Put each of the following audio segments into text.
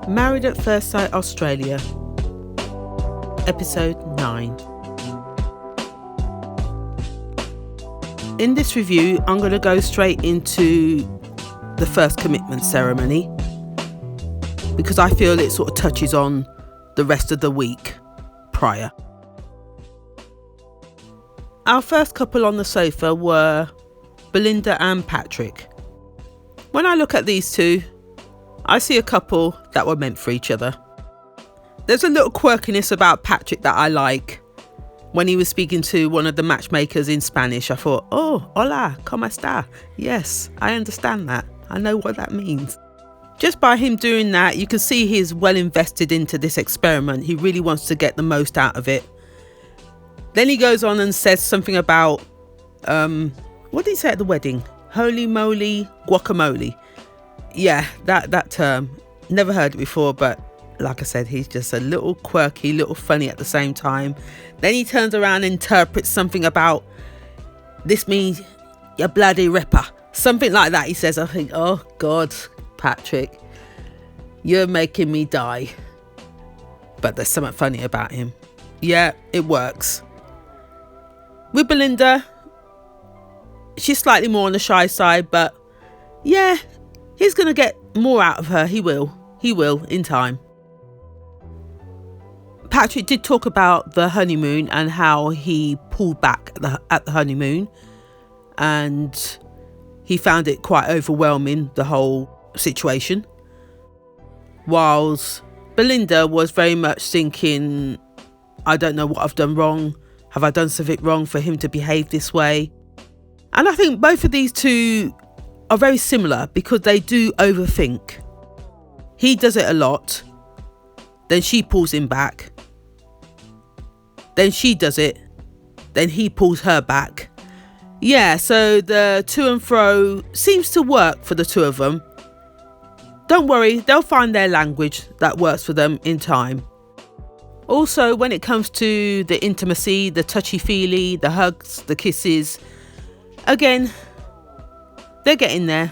Married at First Sight Australia, Episode 9. In this review, I'm going to go straight into the first commitment ceremony because I feel it sort of touches on the rest of the week prior. Our first couple on the sofa were Belinda and Patrick. When I look at these two, I see a couple that were meant for each other. There's a little quirkiness about Patrick that I like. When he was speaking to one of the matchmakers in Spanish, I thought, oh, hola, ¿cómo está? Yes, I understand that. I know what that means. Just by him doing that, you can see he's well invested into this experiment. He really wants to get the most out of it. Then he goes on and says something about, what did he say at the wedding? Holy moly guacamole. Yeah, that term. Never heard it before, but like I said, he's just a little quirky, little funny at the same time. Then he turns around and interprets something about, this means you bloody ripper. Something like that he says. I think, oh God, Patrick, you're making me die. But there's something funny about him. Yeah, it works. With Belinda, she's slightly more on the shy side, but yeah, he's going to get more out of her. He will in time. Patrick did talk about the honeymoon and how he pulled back at the honeymoon, and he found it quite overwhelming, the whole situation. Whilst Belinda was very much thinking, I don't know what I've done wrong. Have I done something wrong for him to behave this way? And I think both of these two are very similar because they do overthink. He does it a lot, then she pulls him back. Then she does it, then he pulls her back. Yeah, so the to and fro seems to work for the two of them. Don't worry, they'll find their language that works for them in time. Also, when it comes to the intimacy, the touchy-feely, the hugs, the kisses, again, they're getting there.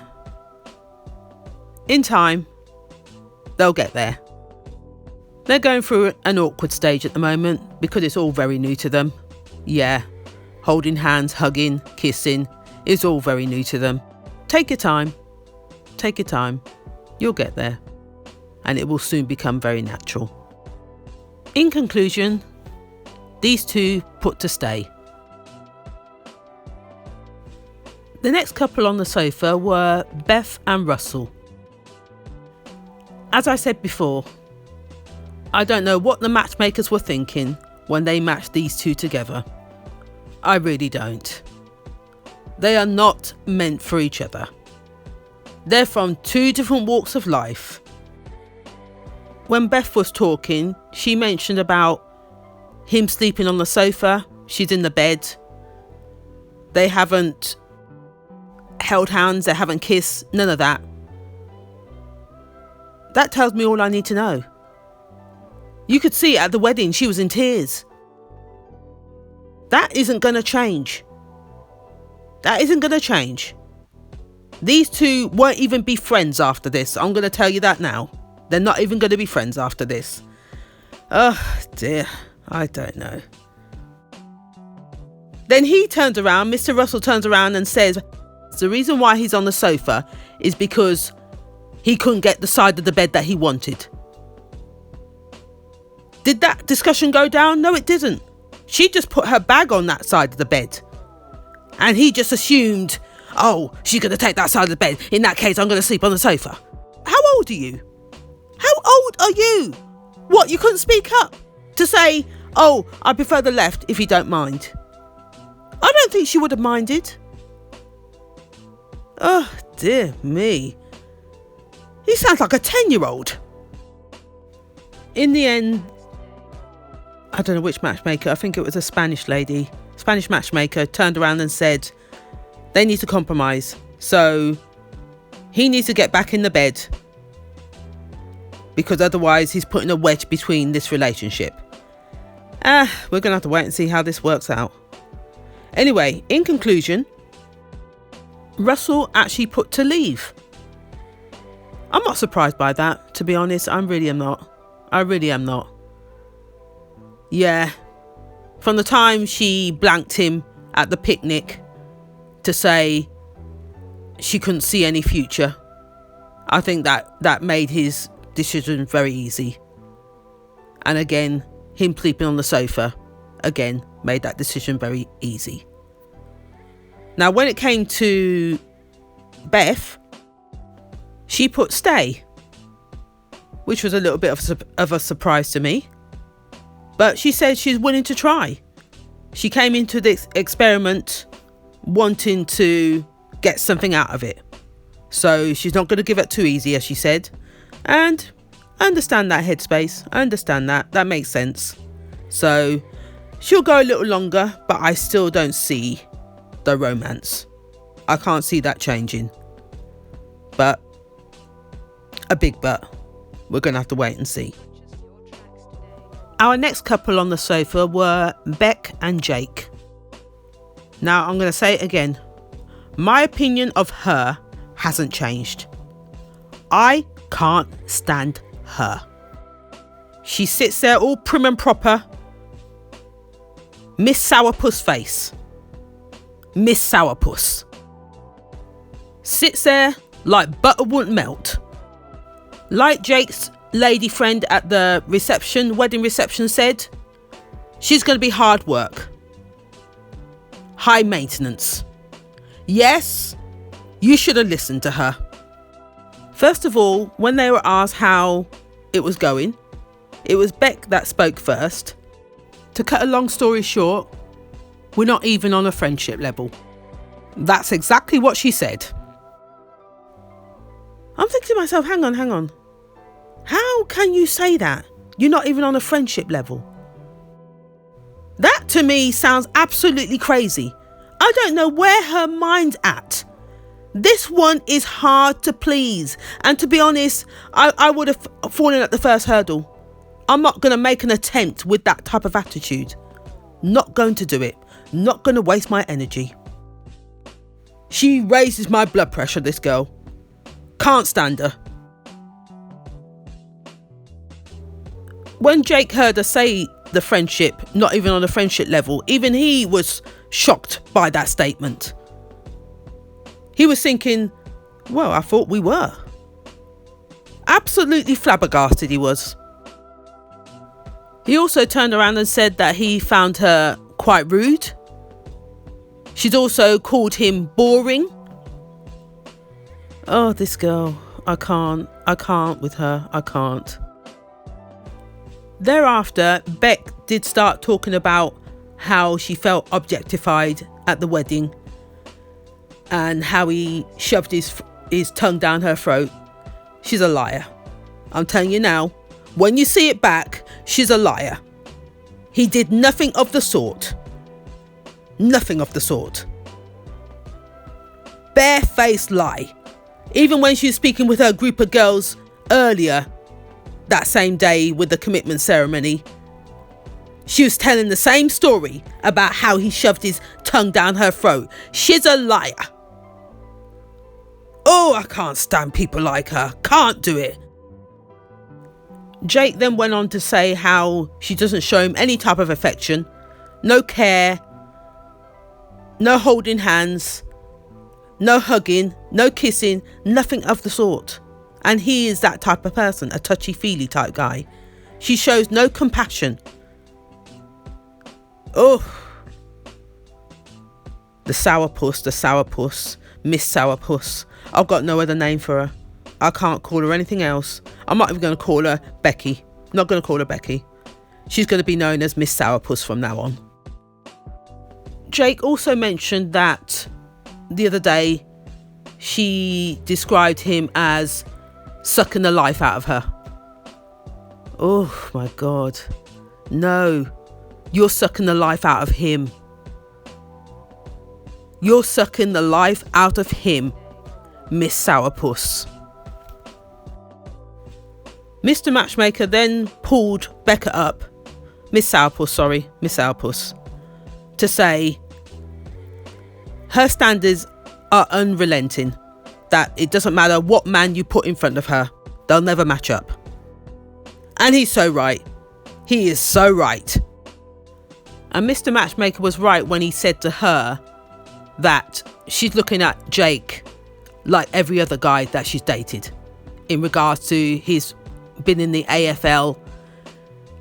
In time, they'll get there. They're going through an awkward stage at the moment because it's all very new to them. Yeah, holding hands, hugging, kissing, is all very new to them. Take your time. Take your time. You'll get there. And it will soon become very natural. In conclusion, these two put to stay. The next couple on the sofa were Beth and Russell. As I said before, I don't know what the matchmakers were thinking when they matched these two together. I really don't. They are not meant for each other. They're from two different walks of life. When Beth was talking, she mentioned about him sleeping on the sofa. She's in the bed. They haven't held hands, they haven't kissed, none of that. That tells me all I need to know. You could see at the wedding she was in tears. That isn't going to change. That isn't going to change. These two won't even be friends after this. I'm going to tell you that now. They're not even going to be friends after this. Oh dear, I don't know. Then he turns around, Mr. Russell turns around and says, the reason why he's on the sofa is because he couldn't get the side of the bed that he wanted. Did that discussion go down? No, it didn't. She just put her bag on that side of the bed. And he just assumed, oh, she's going to take that side of the bed. In that case, I'm going to sleep on the sofa. How old are you? How old are you? What, you couldn't speak up to say, oh, I prefer the left if you don't mind? I don't think she would have minded. Oh, dear me. He sounds like a 10-year-old. In the end, I don't know which matchmaker, I think it was a Spanish lady, Spanish matchmaker, turned around and said they need to compromise. So he needs to get back in the bed because otherwise he's putting a wedge between this relationship. We're going to have to wait and see how this works out. Anyway, in conclusion, Russell actually put to leave. I'm not surprised by that, to be honest. I really am not. Yeah. From the time she blanked him at the picnic to say she couldn't see any future, I think that made his decision very easy. And again, him sleeping on the sofa, again, made that decision very easy. Now, when it came to Beth, she put stay, which was a little bit of a surprise to me. But she said she's willing to try. She came into this experiment wanting to get something out of it. So she's not going to give it too easy, as she said. And I understand that headspace. I understand that. That makes sense. So she'll go a little longer, but I still don't see the romance. I can't see that changing. But a big but. We're going to have to wait and see. Our next couple on the sofa were Beck and Jake. Now, I'm going to say it again. My opinion of her hasn't changed. I can't stand her. She sits there all prim and proper. Miss Sourpuss face. Miss Sourpuss. Sits there like butter wouldn't melt. Like Jake's lady friend at the wedding reception said, she's going to be hard work. High maintenance. Yes, you should have listened to her. First of all, when they were asked how it was going, it was Beck that spoke first. To cut a long story short, we're not even on a friendship level. That's exactly what she said. I'm thinking to myself, hang on. How can you say that? You're not even on a friendship level. That to me sounds absolutely crazy. I don't know where her mind's at. This one is hard to please. And to be honest, I would have fallen at the first hurdle. I'm not going to make an attempt with that type of attitude. Not going to do it. Not going to waste my energy. She raises my blood pressure, this girl. Can't stand her. When Jake heard her say the friendship, not even on a friendship level, even he was shocked by that statement. He was thinking, well, I thought we were. Absolutely flabbergasted he was. He also turned around and said that he found her quite rude. She'd also called him boring. Oh, this girl. I can't with her. I can't. Thereafter, Beck did start talking about how she felt objectified at the wedding and how he shoved his tongue down her throat. She's a liar. I'm telling you now, when you see it back, she's a liar. He did nothing of the sort. Nothing of the sort. Barefaced lie. Even when she was speaking with her group of girls earlier that same day with the commitment ceremony, she was telling the same story about how he shoved his tongue down her throat. She's a liar. Oh, I can't stand people like her. Can't do it. Jake then went on to say how she doesn't show him any type of affection, no care, no holding hands, no hugging, no kissing, nothing of the sort. And he is that type of person, a touchy-feely type guy. She shows no compassion. Oh. The sourpuss, Miss Sourpuss. I've got no other name for her. I can't call her anything else. I'm not even going to call her Becky. Not going to call her Becky. She's going to be known as Miss Sourpuss from now on. Jake also mentioned that the other day she described him as sucking the life out of her. Oh my God. No, you're sucking the life out of him. You're sucking the life out of him, Miss Sourpuss. Mr. Matchmaker then pulled Becca up, Miss Sourpuss, to say her standards are unrelenting. that it doesn't matter what man you put in front of her, they'll never match up. And he's so right. He is so right. And Mr. Matchmaker was right when he said to her that she's looking at Jake like every other guy that she's dated, in regards to he's been in the AFL,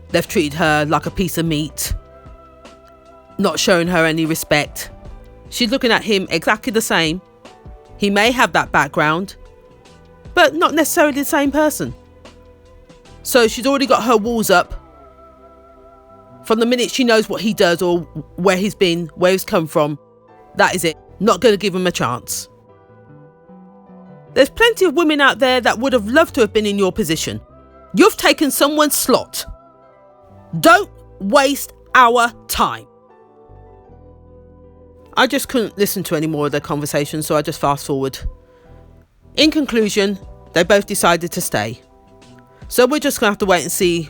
they've treated her like a piece of meat, not showing her any respect. She's looking at him exactly the same. He may have that background, but not necessarily the same person. So she's already got her walls up from the minute she knows what he does or where he's been, where he's come from. That is it. Not going to give him a chance. There's plenty of women out there that would have loved to have been in your position. You've taken someone's slot. Don't waste our time. I just couldn't listen to any more of their conversation, so I just fast forward. In conclusion, they both decided to stay. So we're just going to have to wait and see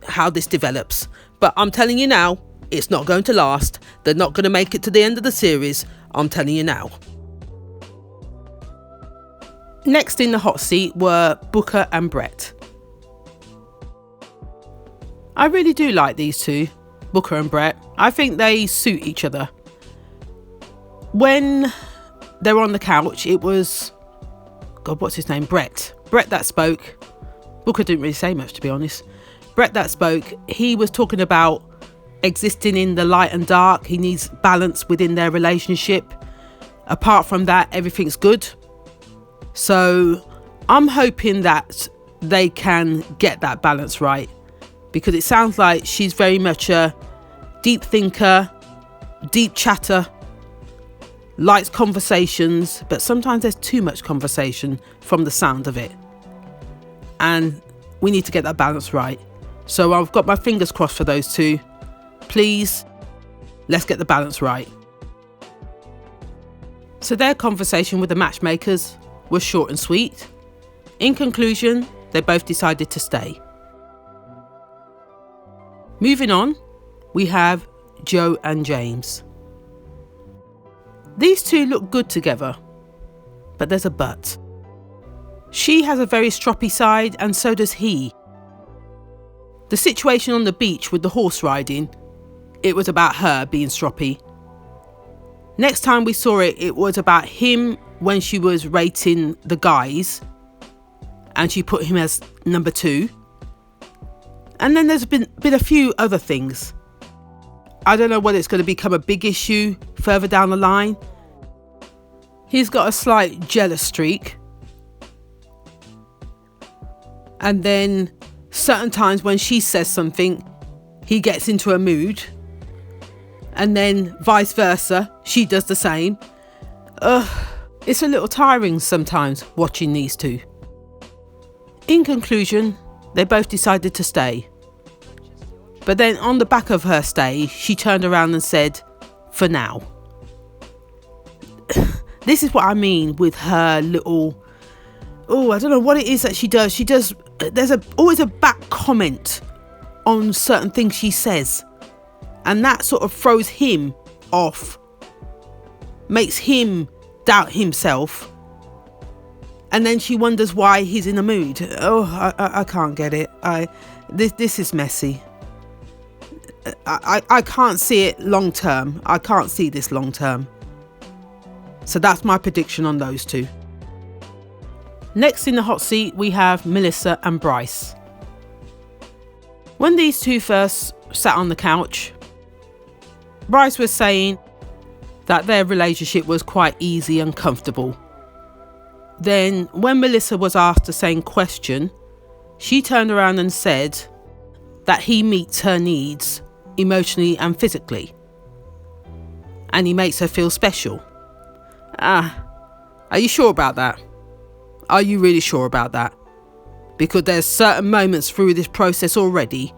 how this develops. But I'm telling you now, it's not going to last. They're not going to make it to the end of the series. I'm telling you now. Next in the hot seat were Booker and Brett. I really do like these two, Booker and Brett. I think they suit each other. When they were on the couch, it was, God, what's his name? Brett that spoke. Booker didn't really say much, to be honest. Brett that spoke, he was talking about existing in the light and dark. He needs balance within their relationship. Apart from that, everything's good. So I'm hoping that they can get that balance right, because it sounds like she's very much a deep thinker, deep chatter, likes conversations, but sometimes there's too much conversation from the sound of it. And we need to get that balance right. So I've got my fingers crossed for those two. Please, let's get the balance right. So their conversation with the matchmakers was short and sweet. In conclusion, they both decided to stay. Moving on, we have Joe and James. These two look good together, but there's a but. She has a very stroppy side, and so does he. The situation on the beach with the horse riding, it was about her being stroppy. Next time we saw it, it was about him when she was rating the guys, and she put him as number 2. And then there's been a few other things. I don't know whether it's going to become a big issue further down the line. He's got a slight jealous streak. And then certain times when she says something, he gets into a mood. And then vice versa, she does the same. It's a little tiring sometimes watching these two. In conclusion, they both decided to stay. But then on the back of her stay, she turned around and said, for now. This is what I mean with her little, I don't know what it is that she does. There's always a back comment on certain things she says. And that sort of throws him off, makes him doubt himself. And then she wonders why he's in a mood. I can't get it. This is messy. I can't see it long term. I can't see this long term. So that's my prediction on those two. Next in the hot seat, we have Melissa and Bryce. When these two first sat on the couch, Bryce was saying that their relationship was quite easy and comfortable. Then when Melissa was asked the same question, she turned around and said that he meets her needs emotionally and physically, and he makes her feel special. Are you sure about that? Are you really sure about that? Because there's certain moments through this process already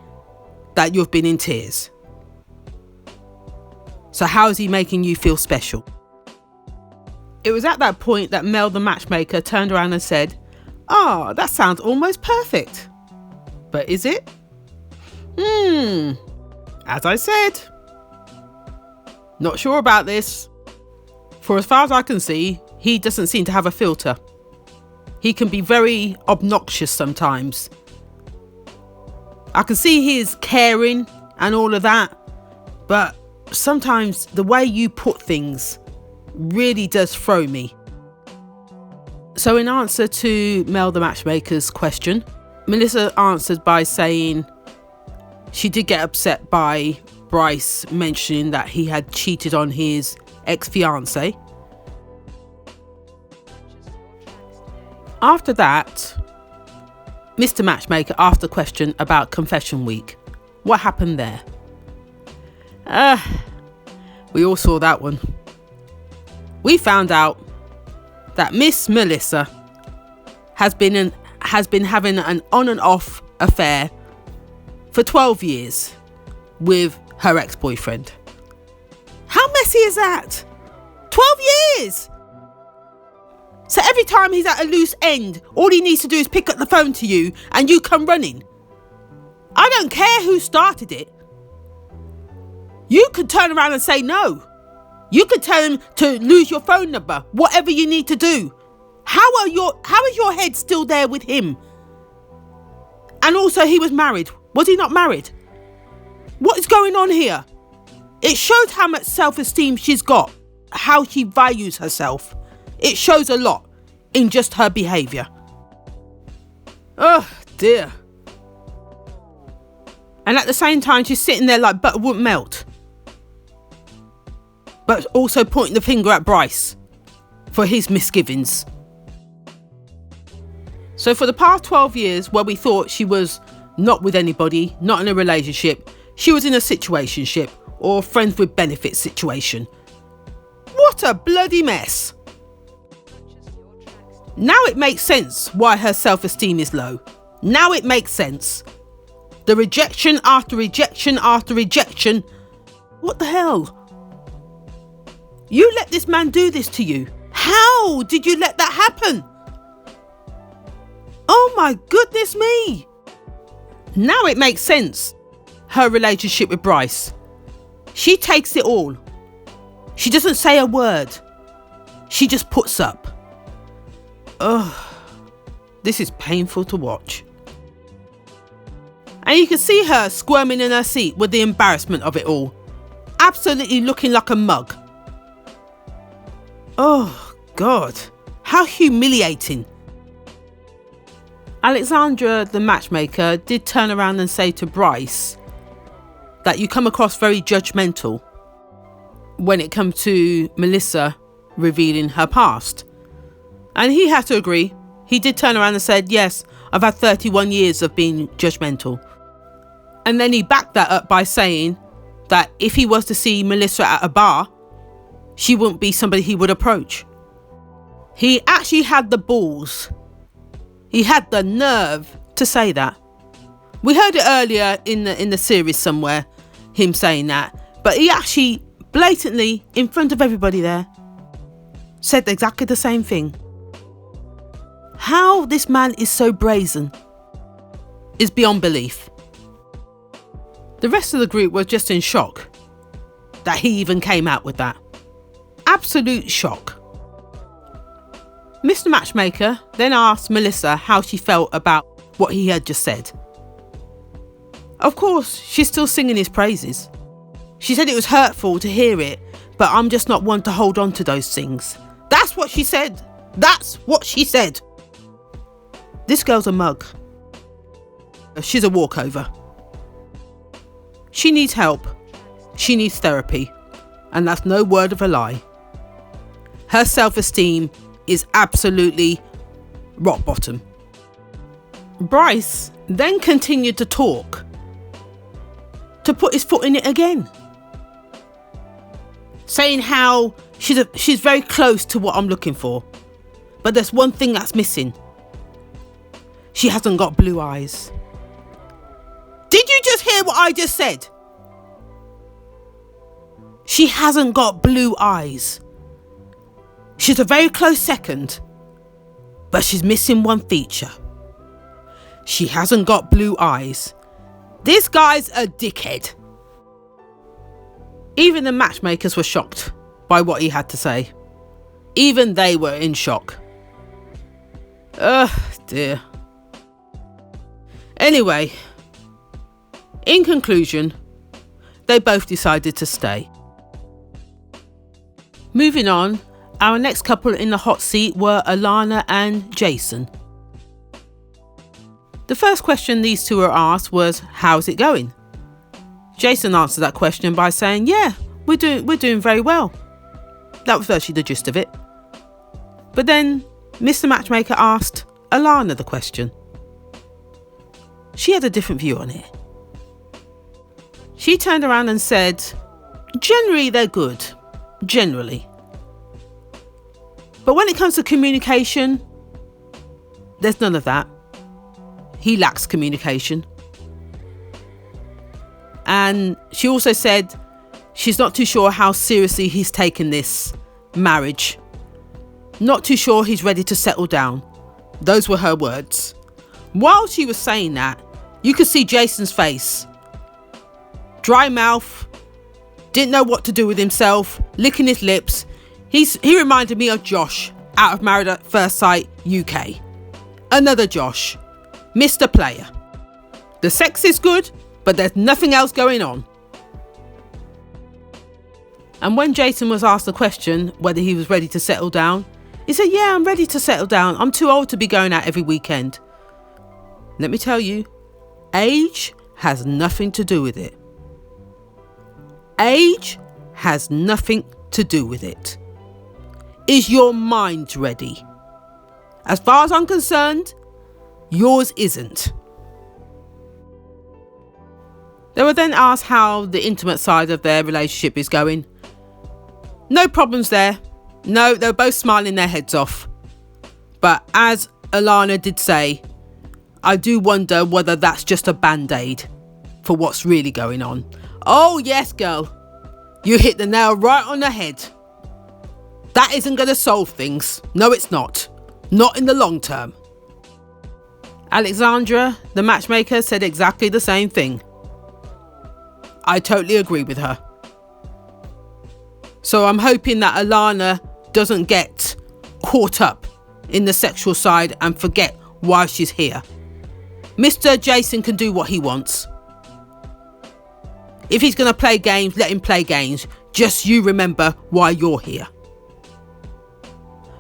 that you've been in tears. So how is he making you feel special? It was at that point that Mel the matchmaker turned around and said, that sounds almost perfect. But is it? As I said, not sure about this. For as far as I can see, he doesn't seem to have a filter. He can be very obnoxious sometimes. I can see he is caring and all of that, but sometimes the way you put things really does throw me. So in answer to Mel the Matchmaker's question, Melissa answered by saying she did get upset by Bryce mentioning that he had cheated on his ex-fiancée. After that, Mr. Matchmaker asked a question about Confession Week. What happened there? We all saw that one. We found out that Miss Melissa has been having an on and off affair for 12 years with her ex-boyfriend. How messy is that? 12 years! So every time he's at a loose end, all he needs to do is pick up the phone to you and you come running. I don't care who started it. You could turn around and say no. You could tell him to lose your phone number, whatever you need to do. How is your head still there with him? And also, he was married. Was he not married? What is going on here? It shows how much self-esteem she's got, how she values herself. It shows a lot in just her behaviour. Oh dear. And at the same time, she's sitting there like butter wouldn't melt. But also pointing the finger at Bryce for his misgivings. So for the past 12 years, where we thought she was not with anybody, not in a relationship, she was in a situationship or friends with benefits situation. What a bloody mess. Now it makes sense why her self-esteem is low. Now it makes sense. The rejection after rejection after rejection. What the hell? You let this man do this to you. How did you let that happen? Oh my goodness me. Now it makes sense. Her relationship with Bryce. She takes it all. She doesn't say a word. She just puts up. Ugh. This is painful to watch. And you can see her squirming in her seat with the embarrassment of it all. Absolutely looking like a mug. Oh God, how humiliating. Alexandra, the matchmaker, did turn around and say to Bryce that you come across very judgmental when it comes to Melissa revealing her past. And he had to agree. He did turn around and said, yes, I've had 31 years of being judgmental. And then he backed that up by saying that if he was to see Melissa at a bar, she wouldn't be somebody he would approach. He actually had the balls. He had the nerve to say that. We heard it earlier in the series somewhere, him saying that. But he actually blatantly, in front of everybody there, said exactly the same thing. How this man is so brazen is beyond belief. The rest of the group was just in shock that he even came out with that. Absolute shock. Mr. Matchmaker then asked Melissa how she felt about what he had just said. Of course, she's still singing his praises. She said it was hurtful to hear it, but I'm just not one to hold on to those things. That's what she said. That's what she said. This girl's a mug. She's a walkover. She needs help. She needs therapy. And that's no word of a lie. Her self-esteem is absolutely rock bottom. Bryce then continued to talk, to put his foot in it again, saying how she's very close to what I'm looking for, but there's one thing that's missing. She hasn't got blue eyes. Did you just hear what I just said? She hasn't got blue eyes. She's a very close second, but she's missing one feature. She hasn't got blue eyes. This guy's a dickhead. Even the matchmakers were shocked by what he had to say. Even they were in shock. Dear. Anyway, in conclusion, they both decided to stay. Moving on, our next couple in the hot seat were Alana and Jason. The first question these two were asked was, how's it going? Jason answered that question by saying, yeah, we're doing very well. That was virtually the gist of it. But then Mr. Matchmaker asked Alana the question. She had a different view on it. She turned around and said, generally they're good. Generally. But when it comes to communication, there's none of that. He lacks communication. And she also said she's not too sure how seriously he's taken this marriage. Not too sure he's ready to settle down. Those were her words. While she was saying that, you could see Jason's face. Dry mouth, didn't know what to do with himself, licking his lips. He reminded me of Josh out of Married at First Sight UK. Another Josh, Mr. Player. The sex is good, but there's nothing else going on. And when Jason was asked the question whether he was ready to settle down, he said, yeah, I'm ready to settle down. I'm too old to be going out every weekend. Let me tell you, age has nothing to do with it. Age has nothing to do with it. Is your mind ready? As far as I'm concerned, yours isn't. They were then asked how the intimate side of their relationship is going. No problems there. No, they were both smiling their heads off. But as Alana did say, I do wonder whether that's just a band-aid for what's really going on. Oh yes, girl. You hit the nail right on the head. That isn't going to solve things. No, it's not. Not in the long term. Alexandra, the matchmaker, said exactly the same thing. I totally agree with her. So I'm hoping that Alana doesn't get caught up in the sexual side and forget why she's here. Mr. Jason can do what he wants. If he's going to play games, let him play games. Just you remember why you're here.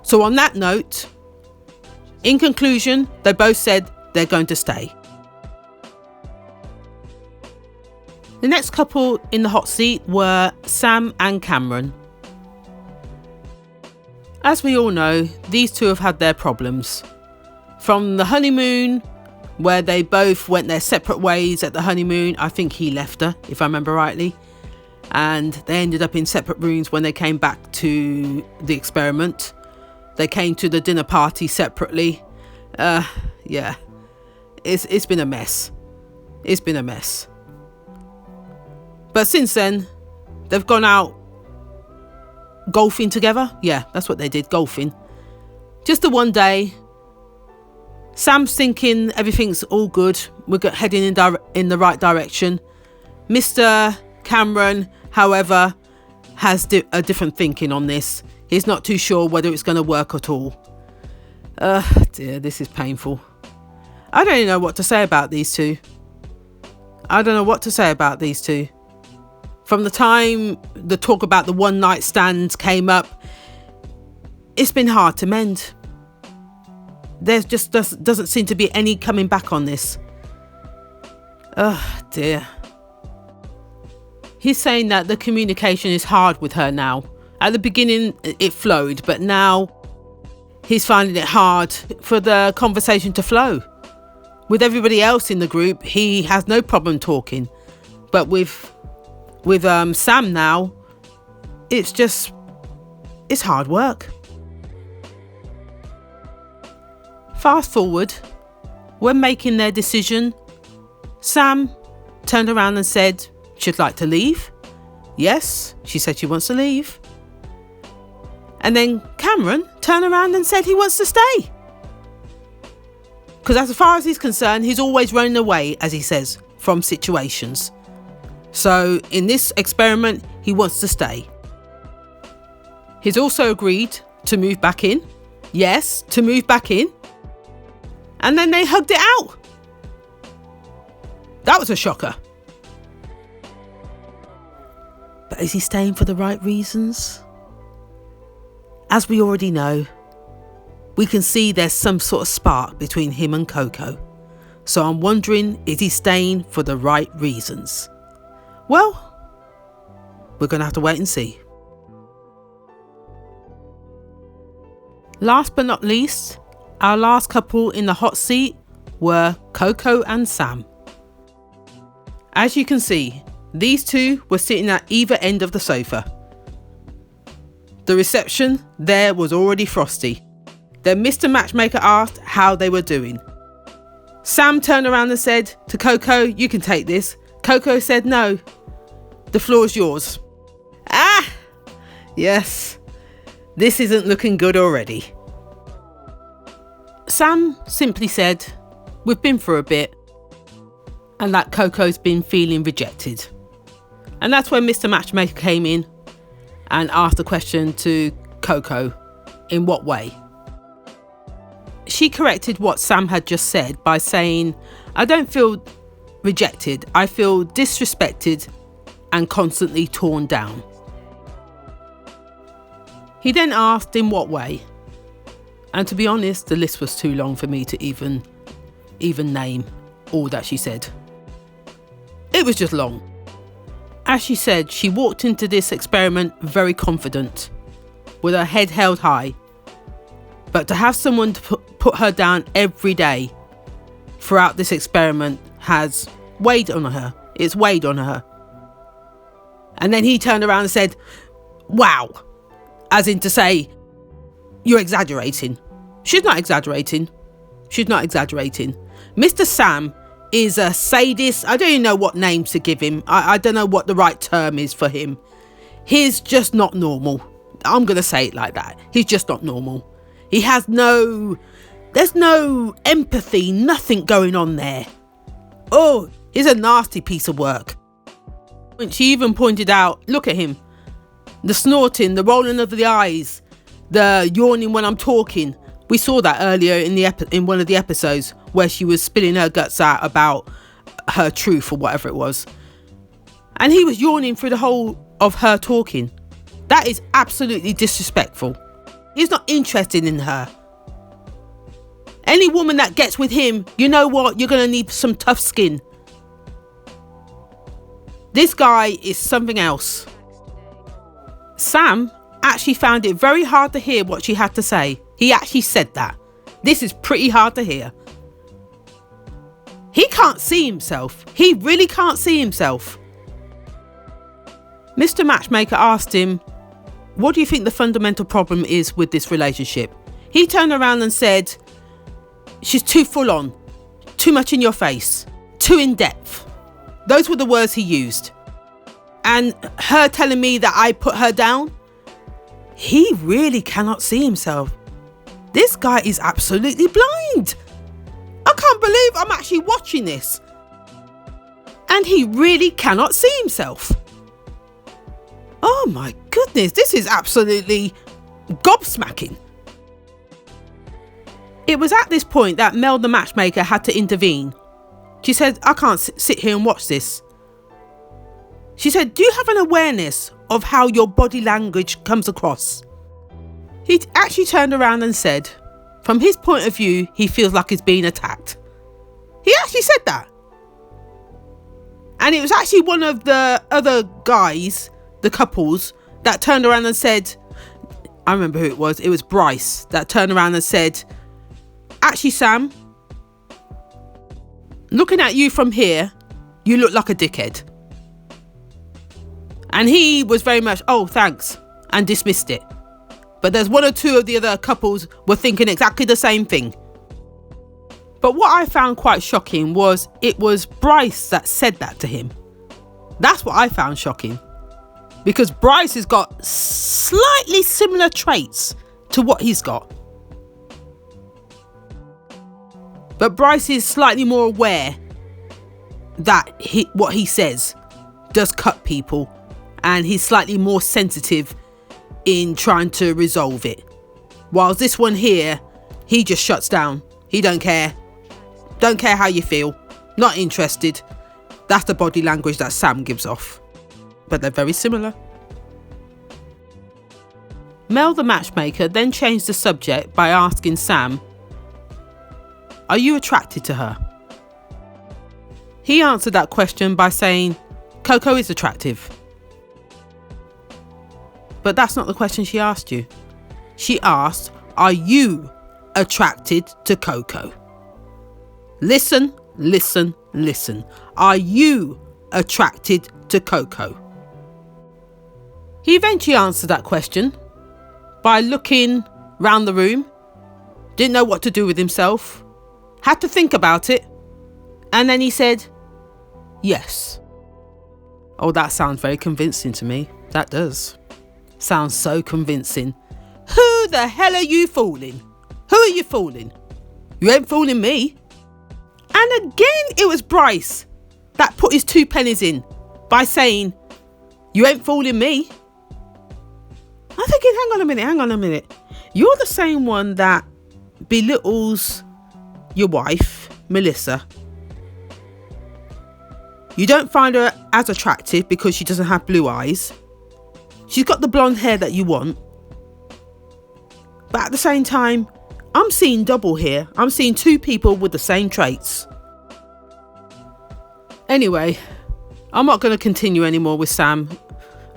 So on that note, in conclusion, they both said they're going to stay. The next couple in the hot seat were Sam and Cameron. As we all know, these two have had their problems. From the honeymoon, where they both went their separate ways at the honeymoon. I think he left her, if I remember rightly. And they ended up in separate rooms when they came back to the experiment. They came to the dinner party separately. Yeah. It's been a mess. It's been a mess. But since then, they've gone out golfing together. Yeah, that's what they did, golfing. Just the one day. Sam's thinking everything's all good. We're heading in the right direction. Mr. Cameron, however, has a different thinking on this. He's not too sure whether it's going to work at all. Dear, this is painful. I don't even know what to say about these two. From the time the talk about the one night stands came up, it's been hard to mend. There just doesn't seem to be any coming back on this. Oh dear. He's saying that the communication is hard with her now. At the beginning it flowed, but now he's finding it hard for the conversation to flow. With everybody else in the group, he has no problem talking. But with Sam now, it's hard work. Fast forward, when making their decision, Sam turned around and said she'd like to leave. Yes, she said she wants to leave. And then Cameron turned around and said he wants to stay. Because as far as he's concerned, he's always running away, as he says, from situations. So in this experiment, he wants to stay. He's also agreed to move back in. Yes, to move back in. And then they hugged it out. That was a shocker. But is he staying for the right reasons? As we already know, we can see there's some sort of spark between him and Coco. So I'm wondering, is he staying for the right reasons? Well, we're going to have to wait and see. Last but not least, our last couple in the hot seat were Coco and Sam. As you can see, these two were sitting at either end of the sofa. The reception there was already frosty. Then Mr. Matchmaker asked how they were doing. Sam turned around and said to Coco, "You can take this." Coco said, "No, the floor's yours." Ah, yes, this isn't looking good already. Sam simply said, "We've been through a bit," and that Coco's been feeling rejected. And that's when Mr. Matchmaker came in and asked the question to Coco, in what way? She corrected what Sam had just said by saying, "I don't feel rejected, I feel disrespected and constantly torn down." He then asked in what way, and to be honest, the list was too long for me to even name all that she said. It was just long. As she said, she walked into this experiment very confident, with her head held high. But to have someone to put her down every day throughout this experiment has weighed on her. It's weighed on her. And then he turned around and said, "Wow," as in to say, "You're exaggerating." She's not exaggerating. She's not exaggerating. Mr. Sam is a sadist. I don't even know what names to give him. I don't know what the right term is for him. He's just not normal. I'm going to say it like that. He's just not normal. He has there's no empathy, nothing going on there. Oh, he's a nasty piece of work. She even pointed out, look at him. The snorting, the rolling of the eyes, the yawning when I'm talking. We saw that earlier in one of the episodes where she was spilling her guts out about her truth or whatever it was. And he was yawning through the whole of her talking. That is absolutely disrespectful. He's not interested in her. Any woman that gets with him, you know what? You're going to need some tough skin. This guy is something else. Sam actually found it very hard to hear what she had to say. He actually said that. This is pretty hard to hear. He can't see himself. He really can't see himself. Mr. Matchmaker asked him, "What do you think the fundamental problem is with this relationship?" He turned around and said, "She's too full on, too much in your face, too in depth." Those were the words he used. And her telling me that I put her down, he really cannot see himself. This guy is absolutely blind. I can't believe I'm actually watching this. And he really cannot see himself. Oh my goodness, this is absolutely gobsmacking. It was at this point that Mel the Matchmaker had to intervene. She said, "I can't sit here and watch this." She said, "Do you have an awareness of how your body language comes across?" He actually turned around and said, from his point of view, he feels like he's being attacked. He actually said that. And it was actually one of the other guys, the couples, that turned around and said, I remember who it was. It was Bryce that turned around and said, "Actually, Sam, looking at you from here, you look like a dickhead." And he was very much, "Oh, thanks," and dismissed it. But there's one or two of the other couples were thinking exactly the same thing. But what I found quite shocking was it was Bryce that said that to him. That's what I found shocking. Because Bryce has got slightly similar traits to what he's got. But Bryce is slightly more aware that what he says does cut people. And he's slightly more sensitive in trying to resolve it. Whilst this one here, he just shuts down. He don't care. Don't care how you feel. Not interested. That's the body language that Sam gives off. But they're very similar. Mel the matchmaker then changed the subject by asking Sam, "Are you attracted to her?" He answered that question by saying, "Coco is attractive." But that's not the question she asked you. She asked, "Are you attracted to Coco?" Listen, listen, listen. Are you attracted to Coco? He eventually answered that question by looking round the room, didn't know what to do with himself, had to think about it, and then he said, "Yes." Oh, that sounds very convincing to me. That does. Sounds so convincing. Who the hell are you fooling? Who are you fooling? You ain't fooling me. And again, it was Bryce that put his 2 pennies in by saying, "You ain't fooling me." I'm thinking, hang on a minute. You're the same one that belittles your wife, Melissa. You don't find her as attractive because she doesn't have blue eyes. She's got the blonde hair that you want. But at the same time, I'm seeing double here. I'm seeing 2 people with the same traits. Anyway, I'm not going to continue anymore with Sam.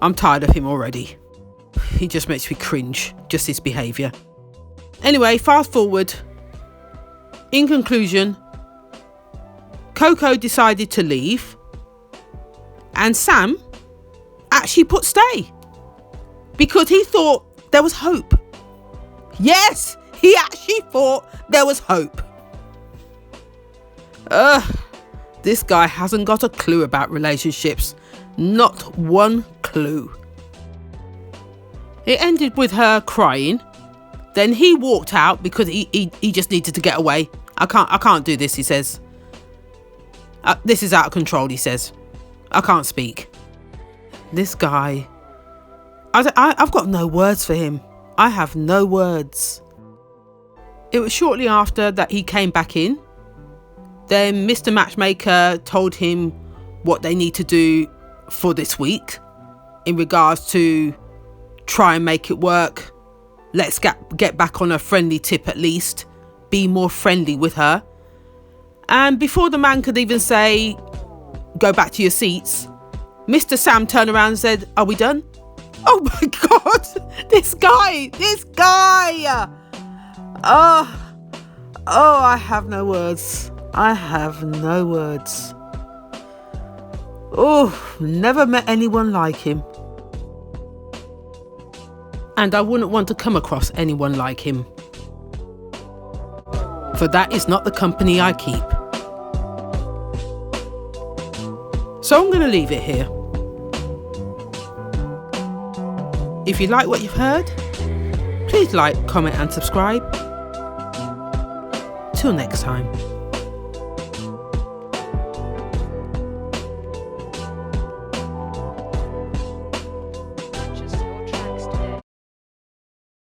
I'm tired of him already. He just makes me cringe, just his behaviour. Anyway, fast forward. In conclusion, Coco decided to leave, and Sam actually put stay because he thought there was hope. Yes, he actually thought there was hope. This guy hasn't got a clue about relationships. Not one clue. It ended with her crying. Then he walked out because he just needed to get away. I can't do this, he says. This is out of control, he says. I can't speak. This guy, I've got no words for him. I have no words. It was shortly after that he came back in. Then Mr. Matchmaker told him what they need to do for this week in regards to try and make it work. Let's get back on a friendly tip at least. Be more friendly with her. And before the man could even say, "Go back to your seats," Mr. Sam turned around and said, "Are we done?" Oh my God, this guy. Oh, I have no words. Oh, never met anyone like him. And I wouldn't want to come across anyone like him. For that is not the company I keep. So I'm going to leave it here. If you like what you've heard, please like, comment and subscribe. Till next time.